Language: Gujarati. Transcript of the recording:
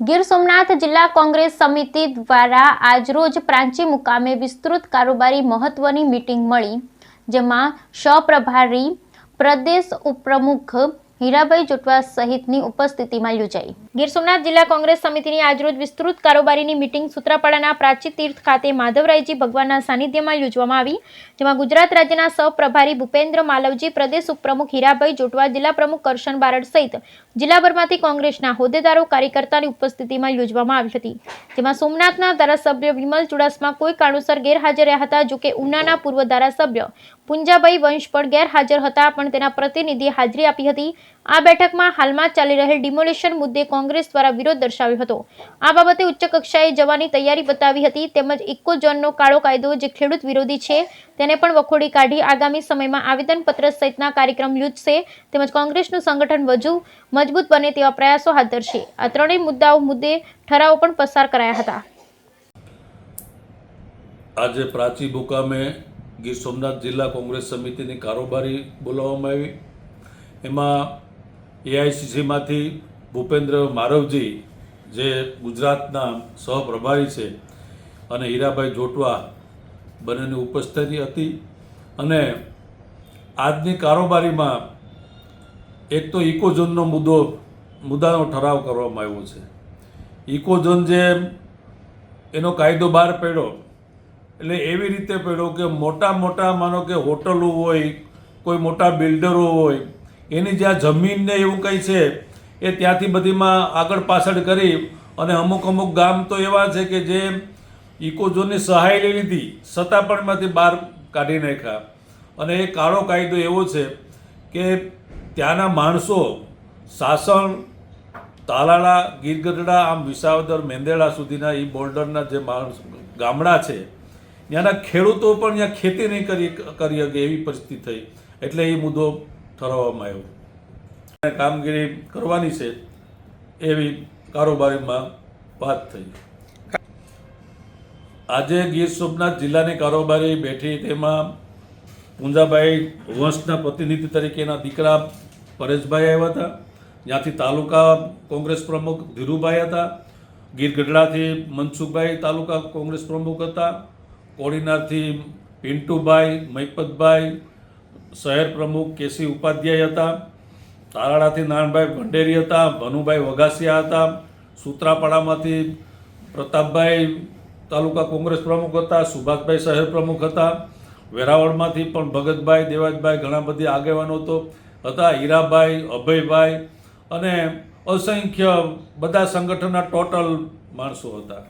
ગીર સોમનાથ જિલ્લા કોંગ્રેસ સમિતિ દ્વારા આજરોજ પ્રાંચી મુકામે વિસ્તૃત કારોબારી મહત્વની મીટિંગ મળી, જેમાં સહપ્રભારી પ્રદેશ ઉપપ્રમુખ હીરાભાઈ જોટવા સહિતની ઉપસ્થિતિમાં યોજાઈ। ગીર સોમનાથ જિલ્લા કોંગ્રેસ સમિતિની આજરોજ વિસ્તૃત કારોબારીની મીટિંગ સૂત્રાપાડાના પ્રાચી તીર્થ ખાતે માધવરાયજી ભગવાનના સાનિધ્યમાં યોજવામાં આવી, જેમાં ગુજરાત રાજ્યના સહપ્રભારી ભૂપેન્દ્ર માલવજી, પ્રદેશ ઉપપ્રમુખ હીરાભાઈ જોટવા, જિલ્લા પ્રમુખ કરશન બારડ સહિત જિલ્લાભરમાંથી કોંગ્રેસના હોદ્દેદારો, કાર્યકર્તાની ઉપસ્થિતિમાં યોજવામાં આવી હતી, જેમાં સોમનાથના ધારાસભ્ય વિમલ ચુડાસમા કોઈ કારણોસર ગેરહાજર રહ્યા હતા। જોકે ઉનાના પૂર્વ ધારાસભ્ય પુંજાભાઈ વંશ પણ ગેરહાજર હતા, પણ તેના પ્રતિનિધિએ હાજરી આપી હતી। આ બેઠકમાં હાલમાં ચાલી રહેલ ડિમોલિશન મુદ્દે કોંગ્રેસ દ્વારા વિરોધ દર્શાવ્યો હતો। આ બાબતે ઉચ્ચ કક્ષાએ જવાની તૈયારી બતાવી હતી, તેમજ ઇકોઝોનનો કાળો કાયદો જે ખેડૂત વિરોધી છે તેને પણ વખોડી કાઢી આગામી સમયમાં આવેદનપત્ર સહિતના કાર્યક્રમ યોજશે, તેમજ કોંગ્રેસનું સંગઠન વધુ મજબૂત બને તેવા પ્રયાસો હાથ ધરશે। આ ત્રણેય મુદ્દાઓ મુદ્દે ઠરાવો પણ પસાર કરાયા હતા। આજે પ્રાચી મુકામે ગીર સોમનાથ જિલ્લા કોંગ્રેસ સમિતિની કારોબારી બોલાવવામાં આવી। એમાં એઆઈસીસીમાંથી ભૂપેન્દ્ર મારવજી જે ગુજરાતના સહપ્રભારી છે અને હીરાભાઈ જોટવા બંનેની ઉપસ્થિતિ હતી। અને આજની કારોબારીમાં એક તો ઇકોઝોનનો મુદ્દાનો ઠરાવ કરવામાં આવ્યો છે। ઇકોઝોન જે એનો કાયદો બહાર પડ્યો એટલે એવી રીતે પડ્યો કે મોટા માનો કે હોટલો હોય, કોઈ મોટા બિલ્ડરો હોય, એની જ્યાં જમીનને એવું કંઈ છે એ ત્યાંથી બધીમાં આગળ પાછળ કરી અને અમુક ગામ તો એવા છે કે જે ઇકોઝોનની સહાય લઈ લીધી છતાં પણ એમાંથી બહાર કાઢી નાખ્યા। અને એ કાળો કાયદો એવો છે કે ત્યાંના માણસો સાસણ, તાલાળા, ગીરગઢડા, આમ વિસાવદર, મેંદેડા સુધીના એ બોર્ડરના જે ગામડા છે ત્યાંના ખેડૂતો પણ ત્યાં ખેતી નહીં કરી શકે એવી પરિસ્થિતિ થઈ, એટલે એ મુદ્દો ઠરાવવામાં આવ્યો। કામગીરી કરવાની છે એવી કારોબારીમાં વાત થઈ। આજે ગીર સોમનાથ જિલ્લાની કારોબારી બેઠી, તેમાં પુંજાભાઈ વંશના પ્રતિનિધિ તરીકેના દીકરા પરેશભાઈ આવ્યા હતા, ત્યાંથી તાલુકા કોંગ્રેસ પ્રમુખ ધીરુભાઈ હતા, ગીરગઢડાથી મનસુખભાઈ તાલુકા કોંગ્રેસ પ્રમુખ હતા, કોડીનારથી પિન્ટુભાઈ, મહિપતભાઈ શહેર પ્રમુખ કેસી ઉપાધ્યાય હતા, તારાળાથી નારાયણભાઈ ભંડેરી હતા, ભનુભાઈ વઘાસિયા હતા, સૂત્રાપાડામાંથી પ્રતાપભાઈ તાલુકા કોંગ્રેસ પ્રમુખ હતા, સુભાષભાઈ શહેર પ્રમુખ હતા, વેરાવળમાંથી પણ ભગતભાઈ, દેવાજભાઈ, ઘણા બધી આગેવાનો હતા, હીરાભાઈ, અભયભાઈ અને અસંખ્ય બધા સંગઠનના ટોટલ માણસો હતા।